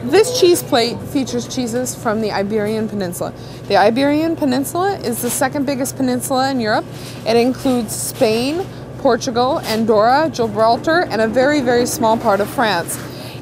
This cheese plate features cheeses from the Iberian Peninsula. The Iberian Peninsula is the second biggest peninsula in Europe. It includes Spain, Portugal, Andorra, Gibraltar, and a very, very small part of France.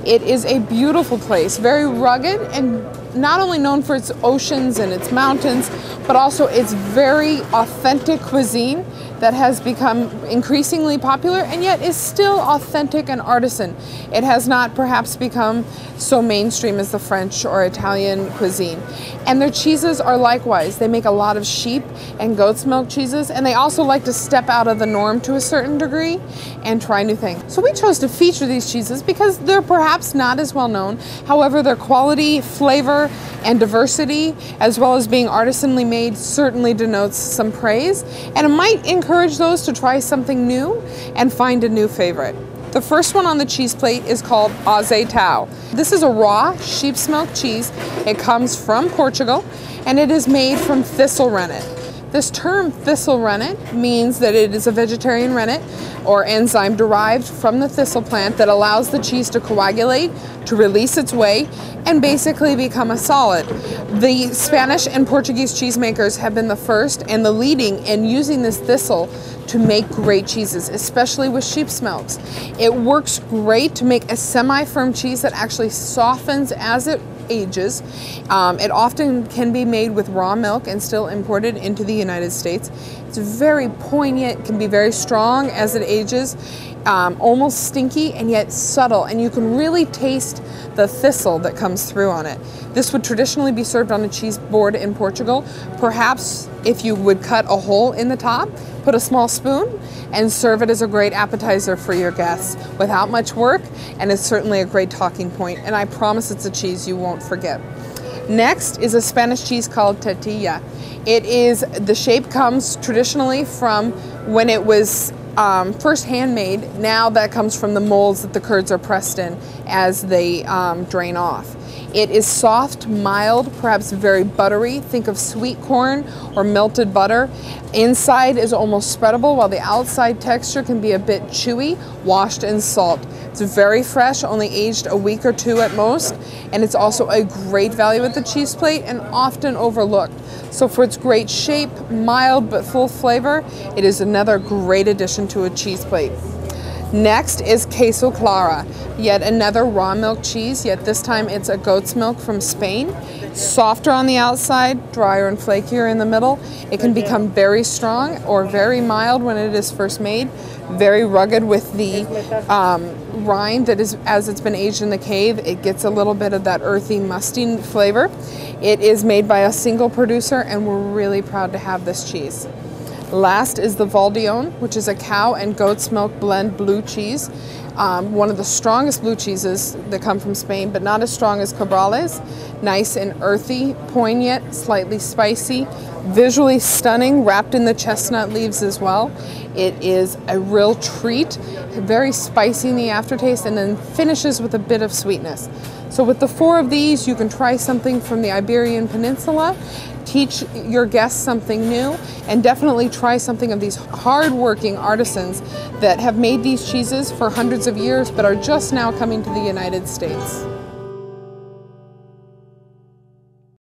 It is a beautiful place, very rugged, and not only known for its oceans and its mountains, but also its very authentic cuisine that has become increasingly popular and yet is still authentic and artisan. It has not perhaps become so mainstream as the French or Italian cuisine. And their cheeses are likewise. They make a lot of sheep and goat's milk cheeses, and they also like to step out of the norm to a certain degree and try new things. So we chose to feature these cheeses because they're perhaps not as well known. However, their quality, flavor, and diversity, as well as being artisanally made, certainly denotes some praise, and it might encourage those to try something new and find a new favorite. The first one on the cheese plate is called Azeitao. This is a raw sheep's milk cheese. It comes from Portugal, and it is made from thistle rennet. This term thistle rennet means that it is a vegetarian rennet or enzyme derived from the thistle plant that allows the cheese to coagulate, to release its whey, and basically become a solid. The Spanish and Portuguese cheesemakers have been the first and the leading in using this thistle to make great cheeses, especially with sheep's milks. It works great to make a semi-firm cheese that actually softens as it ages. It often can be made with raw milk and still imported into the United States. It's very poignant, can be very strong as it ages, almost stinky and yet subtle, and you can really taste the thistle that comes through on it. This would traditionally be served on a cheese board in Portugal. Perhaps if you would cut a hole in the top, put a small spoon, and serve it as a great appetizer for your guests without much work, and it's certainly a great talking point, and I promise it's a cheese you won't forget. Next is a Spanish cheese called Tetilla. The shape comes traditionally from when it was first handmade. Now that comes from the molds that the curds are pressed in as they drain off. It is soft, mild, perhaps very buttery. Think of sweet corn or melted butter. Inside is almost spreadable, while the outside texture can be a bit chewy, washed in salt. It's very fresh, only aged a week or two at most, and it's also a great value at the cheese plate and often overlooked. So for its great shape, mild but full flavor, it is another great addition to a cheese plate. Next is Queso Clara, yet another raw milk cheese, yet this time it's a goat's milk from Spain. Softer on the outside, drier and flakier in the middle. It can become very strong or very mild when it is first made. Very rugged with the rind that is, as it's been aged in the cave, it gets a little bit of that earthy, musty flavor. It is made by a single producer, and we're really proud to have this cheese. Last is the Valdeon, which is a cow and goat's milk blend blue cheese. One of the strongest blue cheeses that come from Spain, but not as strong as Cabrales. Nice and earthy, poignant, slightly spicy, visually stunning, wrapped in the chestnut leaves as well. It is a real treat, very spicy in the aftertaste, and then finishes with a bit of sweetness. So with the four of these, you can try something from the Iberian Peninsula, teach your guests something new, and definitely try something of these hard-working artisans that have made these cheeses for hundreds of years but are just now coming to the United States.